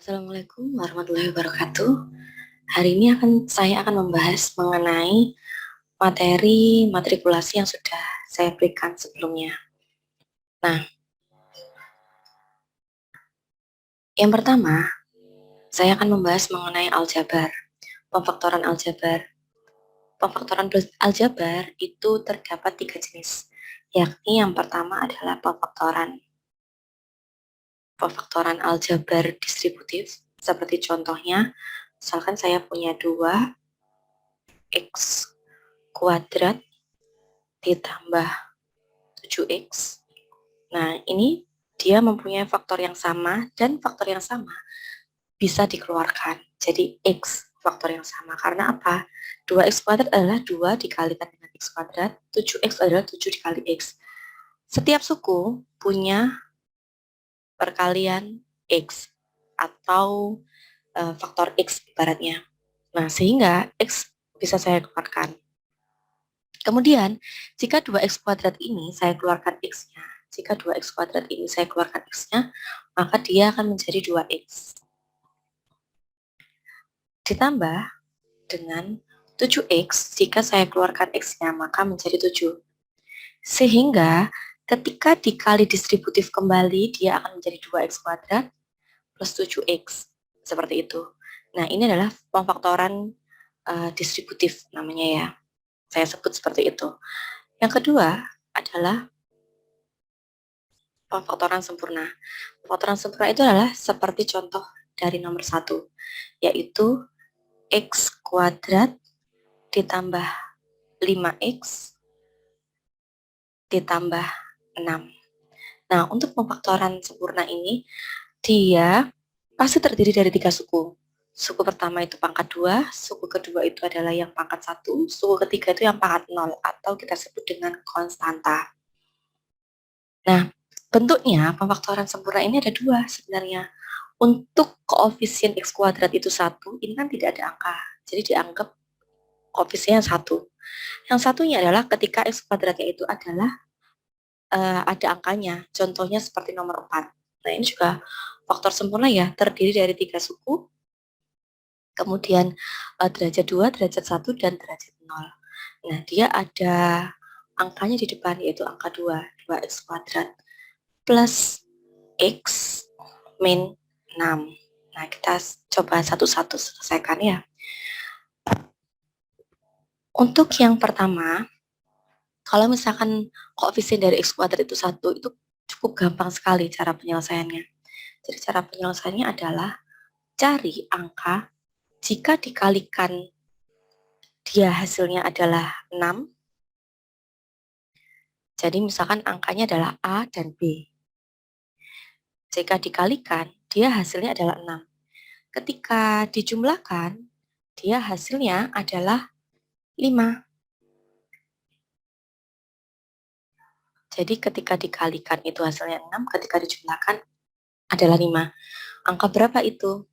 Assalamualaikum warahmatullahi wabarakatuh. Hari ini saya akan membahas mengenai materi matrikulasi yang sudah saya berikan sebelumnya. Nah, yang pertama, saya akan membahas mengenai aljabar, pemfaktoran aljabar. Pemfaktoran aljabar itu terdapat 3 jenis, yakni yang pertama adalah pemfaktoran aljabar distributif, seperti contohnya, misalkan saya punya 2x kuadrat ditambah 7x. Nah, ini dia mempunyai faktor yang sama dan faktor yang sama bisa dikeluarkan. Jadi x faktor yang sama. Karena apa? 2x kuadrat adalah 2 dikalikan dengan x kuadrat, 7x adalah 7 dikali x. Setiap suku punya perkalian x atau faktor x ibaratnya. Nah, sehingga x bisa saya keluarkan. Kemudian, jika 2x kuadrat ini saya keluarkan x-nya, jika 2x kuadrat ini saya keluarkan x-nya, maka dia akan menjadi 2x. Ditambah dengan 7x, jika saya keluarkan x-nya, maka menjadi 7. Sehingga, ketika dikali distributif kembali, dia akan menjadi 2x kuadrat plus 7x. Seperti itu. Nah, ini adalah pemfaktoran distributif namanya ya. Saya sebut seperti itu. Yang kedua adalah pemfaktoran sempurna. Pemfaktoran sempurna itu adalah seperti contoh dari nomor 1, yaitu x kuadrat ditambah 5x ditambah 6. Nah, untuk pemfaktoran sempurna ini, dia pasti terdiri dari 3 suku. Suku pertama itu pangkat 2, suku kedua itu adalah yang pangkat 1, suku ketiga itu yang pangkat 0, atau kita sebut dengan konstanta. Nah, bentuknya pemfaktoran sempurna ini ada 2 sebenarnya. Untuk koefisien x kuadrat itu 1, ini kan tidak ada angka. Jadi dianggap koefisiennya 1. Yang satunya adalah ketika x kuadratnya itu adalah ada angkanya. Contohnya seperti nomor 4. Nah, ini juga faktor sempurna ya, terdiri dari 3 suku, kemudian derajat 2, derajat 1, dan derajat 0. Nah, dia ada angkanya di depan, yaitu angka 2, 2x kuadrat plus x min 6. Nah, kita coba satu-satu selesaikan ya. Untuk yang pertama, kalau misalkan koefisien dari x kuadrat itu 1, itu cukup gampang sekali cara penyelesaiannya. Jadi cara penyelesaiannya adalah cari angka jika dikalikan dia hasilnya adalah 6. Jadi misalkan angkanya adalah A dan B. Jika dikalikan, dia hasilnya adalah 6. Ketika dijumlahkan, dia hasilnya adalah 5. Jadi ketika dikalikan itu hasilnya 6, ketika dijumlahkan adalah 5. Angka berapa itu?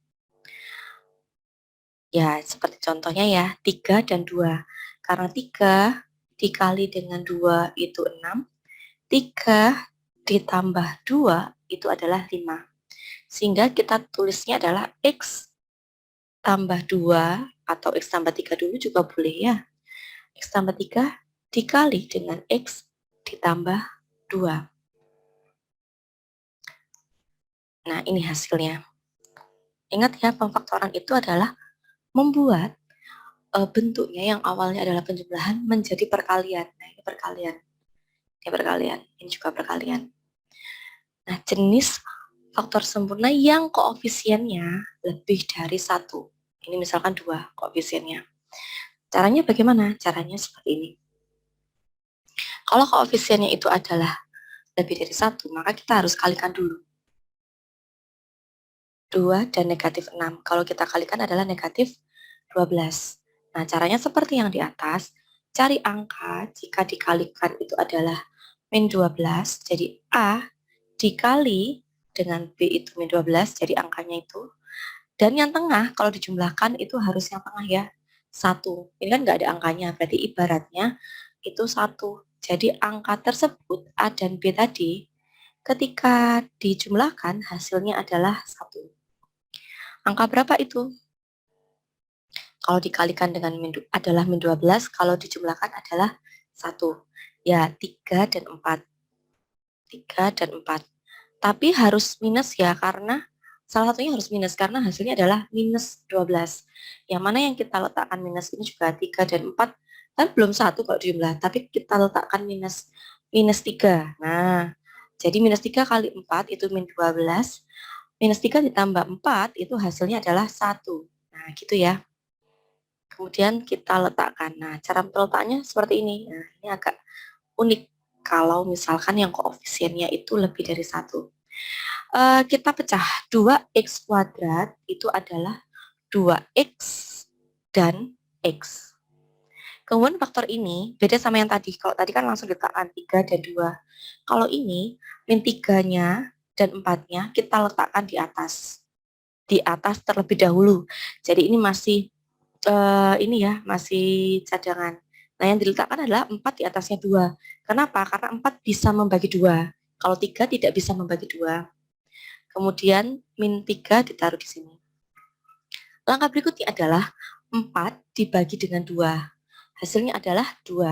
Ya, seperti contohnya ya, 3 dan 2. Karena 3 dikali dengan 2 itu 6, 3 ditambah 2 itu adalah 5. Sehingga kita tulisnya adalah X tambah 2 atau X tambah 3 dulu juga boleh ya. X tambah 3 dikali dengan X ditambah 2. Nah, ini hasilnya. Ingat ya, pemfaktoran itu adalah membuat bentuknya yang awalnya adalah penjumlahan menjadi perkalian. Nah, ini perkalian. Ini perkalian. Ini juga perkalian. Nah, jenis faktor sempurna yang koefisiennya lebih dari 1. Ini misalkan 2 koefisiennya. Caranya bagaimana? Caranya seperti ini. Kalau koefisiennya itu adalah lebih dari 1, maka kita harus kalikan dulu. 2 dan negatif 6. Kalau kita kalikan adalah negatif 12. Nah, caranya seperti yang di atas. Cari angka jika dikalikan itu adalah min 12. Jadi A dikali dengan B itu min 12. Jadi angkanya itu. Dan yang tengah kalau dijumlahkan itu harus yang tengah ya. 1. Ini kan nggak ada angkanya. Berarti ibaratnya itu 1. Jadi angka tersebut A dan B tadi ketika dijumlahkan hasilnya adalah 1. Angka berapa itu? Kalau dikalikan dengan adalah min 12, kalau dijumlahkan adalah 1. Ya, 3 dan 4. 3 dan 4. Tapi harus minus ya, karena salah satunya harus minus, karena hasilnya adalah minus 12. Yang mana yang kita letakkan minus ini juga 3 dan 4, kan belum 1 kalau jumlah, tapi kita letakkan minus minus 3. Nah, jadi minus 3 kali 4 itu min 12, minus 3 ditambah 4 itu hasilnya adalah 1. Nah, gitu ya. Kemudian kita letakkan. Nah, cara meletaknya seperti ini. Nah, ini agak unik kalau misalkan yang koefisiennya itu lebih dari 1. Kita pecah 2x kuadrat itu adalah 2x dan x. Kemudian faktor ini beda sama yang tadi. Kalau tadi kan langsung diletakkan 3 dan 2. Kalau ini min 3-nya dan 4-nya kita letakkan di atas. Di atas terlebih dahulu. Jadi ini masih ini ya, masih cadangan. Nah, yang diletakkan adalah 4 di atasnya 2. Kenapa? Karena 4 bisa membagi 2. Kalau 3 tidak bisa membagi 2. Kemudian min 3 ditaruh di sini. Langkah berikutnya adalah 4 dibagi dengan 2. Hasilnya adalah 2.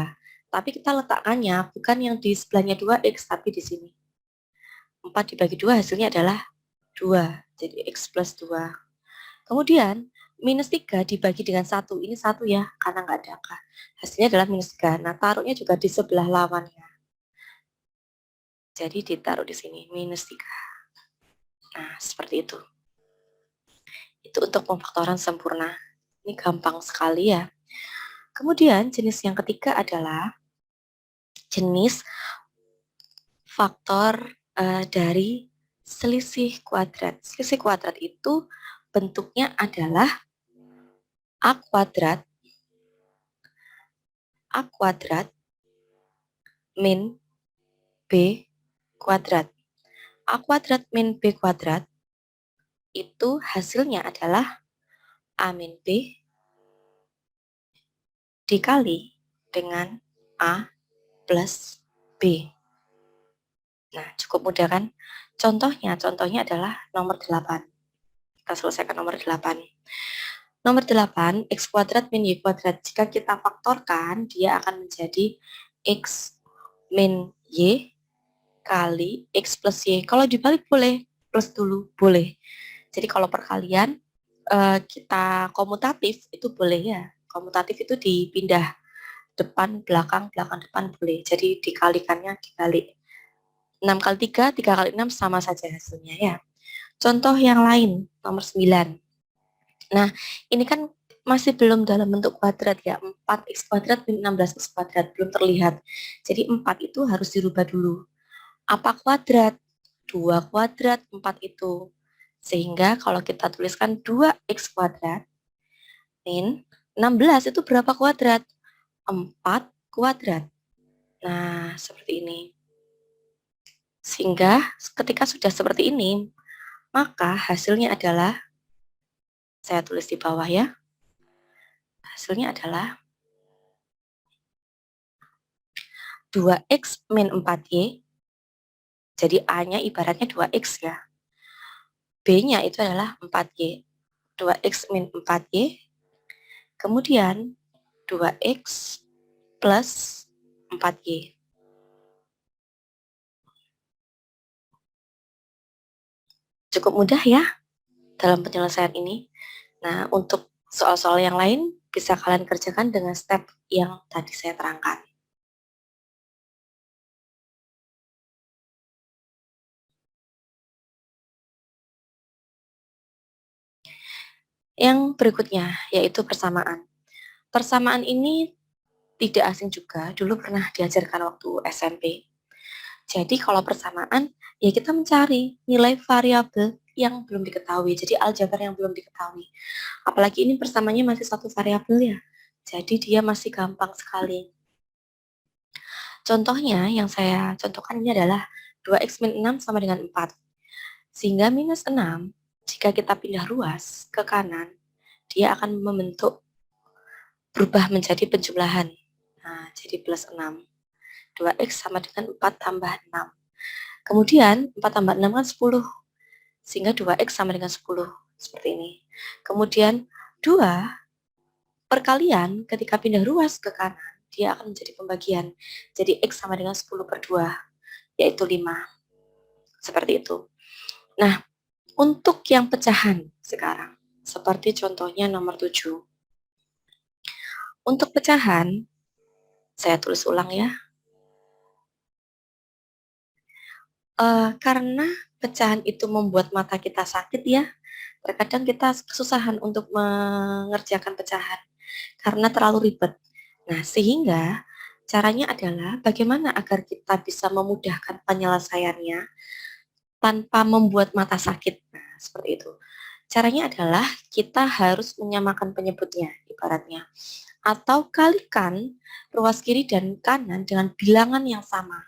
Tapi kita letakkannya bukan yang di sebelahnya 2x, tapi di sini. 4 dibagi 2 hasilnya adalah 2. Jadi x plus 2. Kemudian minus 3 dibagi dengan 1. Ini 1 ya, karena nggak ada angka. Hasilnya adalah minus 3. Nah, taruhnya juga di sebelah lawannya. Jadi ditaruh di sini, minus 3. Nah, seperti itu. Itu untuk pemfaktoran sempurna. Ini gampang sekali ya. Kemudian jenis yang ketiga adalah jenis faktor dari selisih kuadrat. Selisih kuadrat itu bentuknya adalah A kuadrat min B kuadrat. A kuadrat min B kuadrat itu hasilnya adalah A min B dikali dengan A plus B. Nah, cukup mudah kan? Contohnya adalah nomor 8. Kita selesaikan nomor 8. Nomor 8, x kuadrat min y kuadrat. Jika kita faktorkan, dia akan menjadi x min y kali x plus y. Kalau dibalik boleh, plus dulu boleh. Jadi kalau perkalian, kita komutatif itu boleh ya. Komutatif itu dipindah depan, belakang, depan boleh. Jadi dikalikannya dibalik. 6 kali 3, 3 kali 6 sama saja hasilnya ya. Contoh yang lain, nomor 9. Nah, ini kan masih belum dalam bentuk kuadrat ya. 4x kuadrat min 16x kuadrat belum terlihat. Jadi 4 itu harus dirubah dulu. Apa kuadrat? 2 kuadrat 4 itu. Sehingga kalau kita tuliskan 2x kuadrat min 16 itu berapa kuadrat? 4 kuadrat. Nah, seperti ini. Sehingga ketika sudah seperti ini, maka hasilnya adalah, saya tulis di bawah ya, hasilnya adalah 2x min 4y, jadi A-nya ibaratnya 2x ya. B-nya itu adalah 4y. 2x min 4y, kemudian 2x plus 4y. Cukup mudah ya dalam penyelesaian ini. Nah, untuk soal-soal yang lain bisa kalian kerjakan dengan step yang tadi saya terangkan. Yang berikutnya yaitu persamaan. Persamaan ini tidak asing juga, dulu pernah diajarkan waktu SMP. Jadi kalau persamaan, ya kita mencari nilai variabel yang belum diketahui, jadi aljabar yang belum diketahui. Apalagi ini persamaannya masih satu variabel ya, jadi dia masih gampang sekali. Contohnya yang saya contohkan ini adalah 2x min 6 sama dengan 4. Sehingga minus 6, jika kita pindah ruas ke kanan, dia akan berubah menjadi penjumlahan. Nah, jadi plus 6. 2x sama dengan 4 tambah 6. Kemudian 4 tambah 6 kan 10. sehingga 2X sama dengan 10, seperti ini. Kemudian 2 perkalian ketika pindah ruas ke kanan, dia akan menjadi pembagian. Jadi X sama dengan 10 per 2, yaitu 5. Seperti itu. Nah, untuk yang pecahan sekarang, seperti contohnya nomor 7. Untuk pecahan, saya tulis ulang ya. Karena pecahan itu membuat mata kita sakit ya, terkadang kita kesusahan untuk mengerjakan pecahan karena terlalu ribet. Nah, sehingga caranya adalah bagaimana agar kita bisa memudahkan penyelesaiannya tanpa membuat mata sakit. Nah, seperti itu. Caranya adalah kita harus menyamakan penyebutnya, ibaratnya. Atau kalikan ruas kiri dan kanan dengan bilangan yang sama.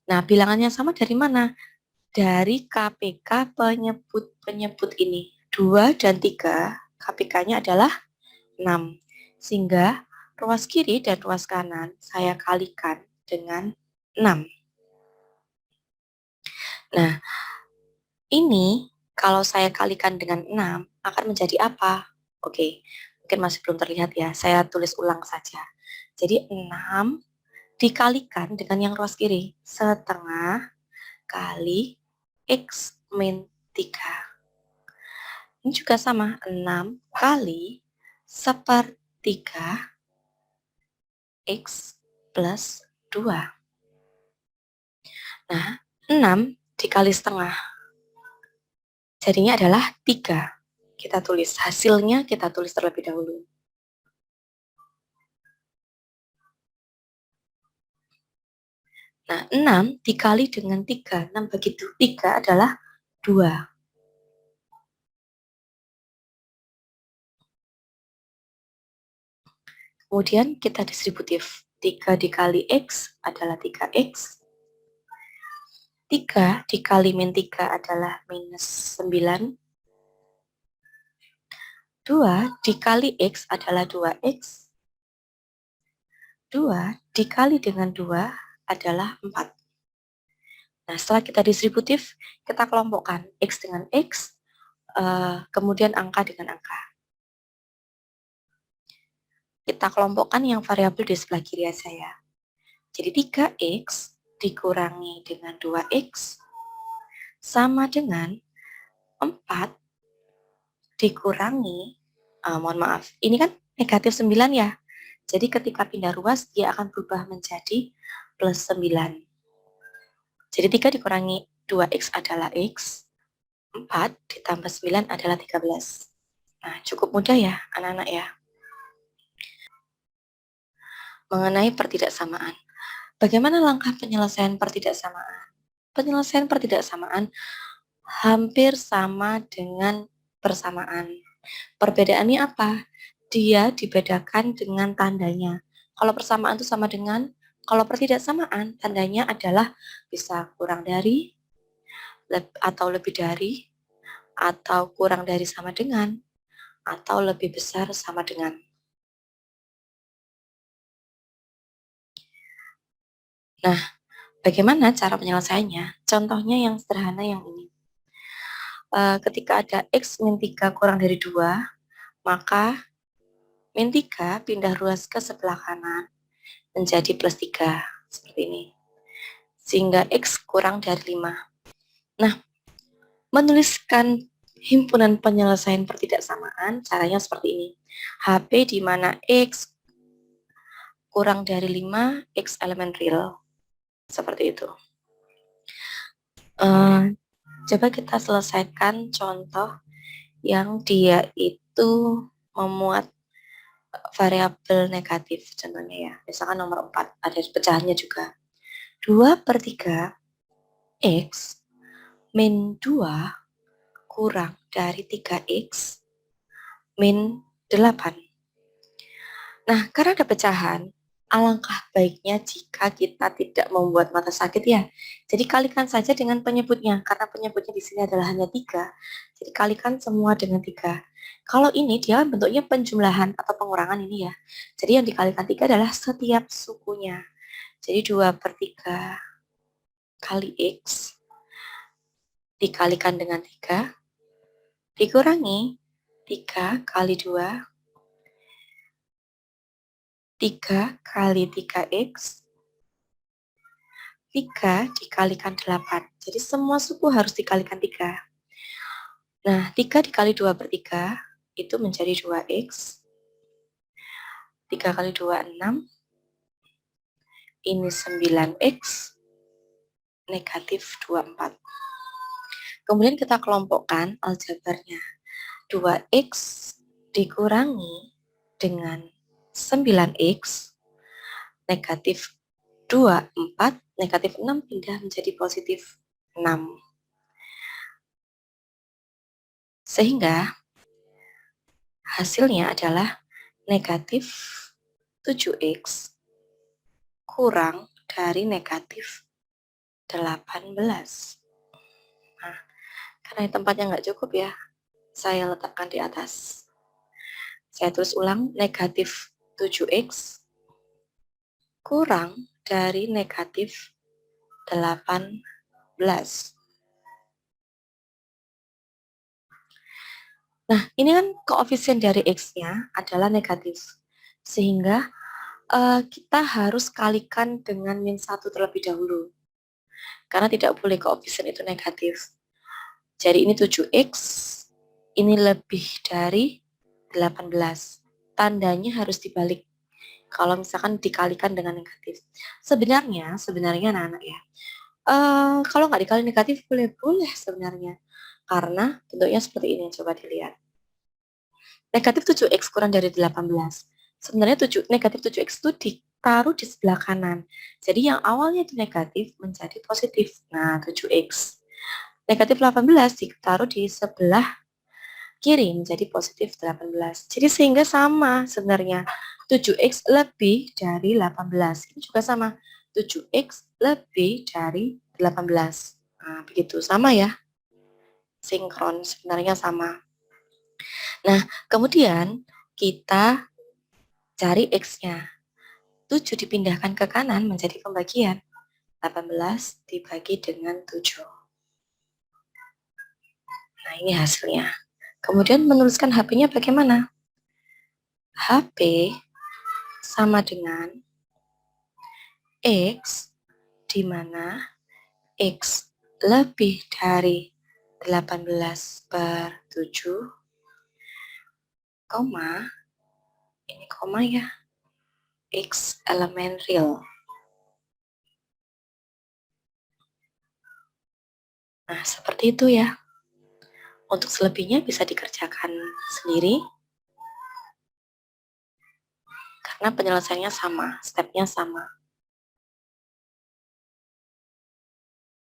Nah, bilangan yang sama dari mana? Dari KPK penyebut-penyebut ini. 2 dan 3, KPK-nya adalah 6. Sehingga ruas kiri dan ruas kanan saya kalikan dengan 6. Nah, ini kalau saya kalikan dengan 6 akan menjadi apa? Oke, mungkin masih belum terlihat ya. Saya tulis ulang saja. Jadi 6 dikalikan dengan yang ruas kiri. Setengah kali X min 3. Ini juga sama. 6 kali sepertiga X plus 2. Nah, 6 dikali setengah. Jadinya adalah 3. Kita tulis hasilnya, kita tulis terlebih dahulu. Nah, 6 dikali dengan 3. 6 bagi 3 adalah 2. Kemudian kita distributif. 3 dikali X adalah 3X. 3 dikali min 3 adalah minus 9. 2 dikali X adalah 2X. 2 dikali dengan 2 adalah 4. Nah, setelah kita distributif, kita kelompokkan X dengan X, kemudian angka dengan angka. Kita kelompokkan yang variabel di sebelah kiri saya. Jadi 3X dikurangi dengan 2X sama dengan 4 dikurangi, mohon maaf, ini kan negatif 9 ya. Jadi ketika pindah ruas, dia akan berubah menjadi plus 9. Jadi 3 dikurangi 2X adalah X, 4 ditambah 9 adalah 13. Nah, cukup mudah ya, anak-anak ya. Mengenai pertidaksamaan. Bagaimana langkah penyelesaian pertidaksamaan? Penyelesaian pertidaksamaan hampir sama dengan persamaan. Perbedaannya apa? Dia dibedakan dengan tandanya. Kalau persamaan itu sama dengan, kalau pertidaksamaan tandanya adalah bisa kurang dari, atau lebih dari, atau kurang dari sama dengan, atau lebih besar sama dengan. Nah, bagaimana cara penyelesaiannya? Contohnya yang sederhana yang ini. Ketika ada X min 3 kurang dari 2, maka min 3 pindah ruas ke sebelah kanan menjadi plus 3. Seperti ini. Sehingga X kurang dari 5. Nah, menuliskan himpunan penyelesaian pertidaksamaan, caranya seperti ini. HP di mana X kurang dari 5, X elemen real. Seperti itu. Coba kita selesaikan contoh yang dia itu memuat variabel negatif, contohnya ya. Misalkan nomor 4, ada pecahannya juga. 2 per 3 X min 2 kurang dari 3X min 8. Nah, karena ada pecahan, alangkah baiknya jika kita tidak membuat mata sakit ya. Jadi kalikan saja dengan penyebutnya, karena penyebutnya di sini adalah hanya 3. Jadi kalikan semua dengan 3. Kalau ini dia bentuknya penjumlahan atau pengurangan ini ya. Jadi yang dikalikan 3 adalah setiap sukunya. Jadi 2 per 3 kali X dikalikan dengan 3, dikurangi 3 kali 2, 3 kali 3x, 3 dikalikan 8. Jadi semua suku harus dikalikan 3. Nah, 3 dikali 2/3 itu menjadi 2x. 3 kali 2, 6. Ini 9x, negatif 24. Kemudian kita kelompokkan aljabarnya. 2x dikurangi dengan 9x, negatif 24, negatif 6 pindah menjadi positif 6. Sehingga hasilnya adalah negatif 7x kurang dari negatif 18. Nah, karena tempatnya nggak cukup ya, saya letakkan di atas. Saya tulis ulang, negatif 7x kurang dari negatif 18. Nah, ini kan koefisien dari X-nya adalah negatif. Sehingga kita harus kalikan dengan min 1 terlebih dahulu. Karena tidak boleh koefisien itu negatif. Jadi ini 7X, ini lebih dari 18. Tandanya harus dibalik. Kalau misalkan dikalikan dengan negatif. Sebenarnya anak-anak ya, kalau nggak dikali negatif boleh-boleh sebenarnya. Karena bentuknya seperti ini, coba dilihat. Negatif 7x kurang dari 18. Sebenarnya negatif 7x itu ditaruh di sebelah kanan. Jadi yang awalnya itu negatif menjadi positif. Nah, 7x. Negatif 18 ditaruh di sebelah kiri menjadi positif 18. Jadi sehingga sama sebenarnya. 7x lebih dari 18. Ini juga sama. 7x lebih dari 18. Nah, begitu. Sama ya. Sinkron, sebenarnya sama. Nah, kemudian kita cari X-nya. 7 dipindahkan ke kanan menjadi pembagian. 18 dibagi dengan 7. Nah, ini hasilnya. Kemudian menuliskan HP-nya bagaimana? HP sama dengan X, di mana X lebih dari 18/7, koma, ini koma ya, X elemen real. Nah, seperti itu ya. Untuk selebihnya bisa dikerjakan sendiri, karena penyelesaiannya sama, stepnya sama.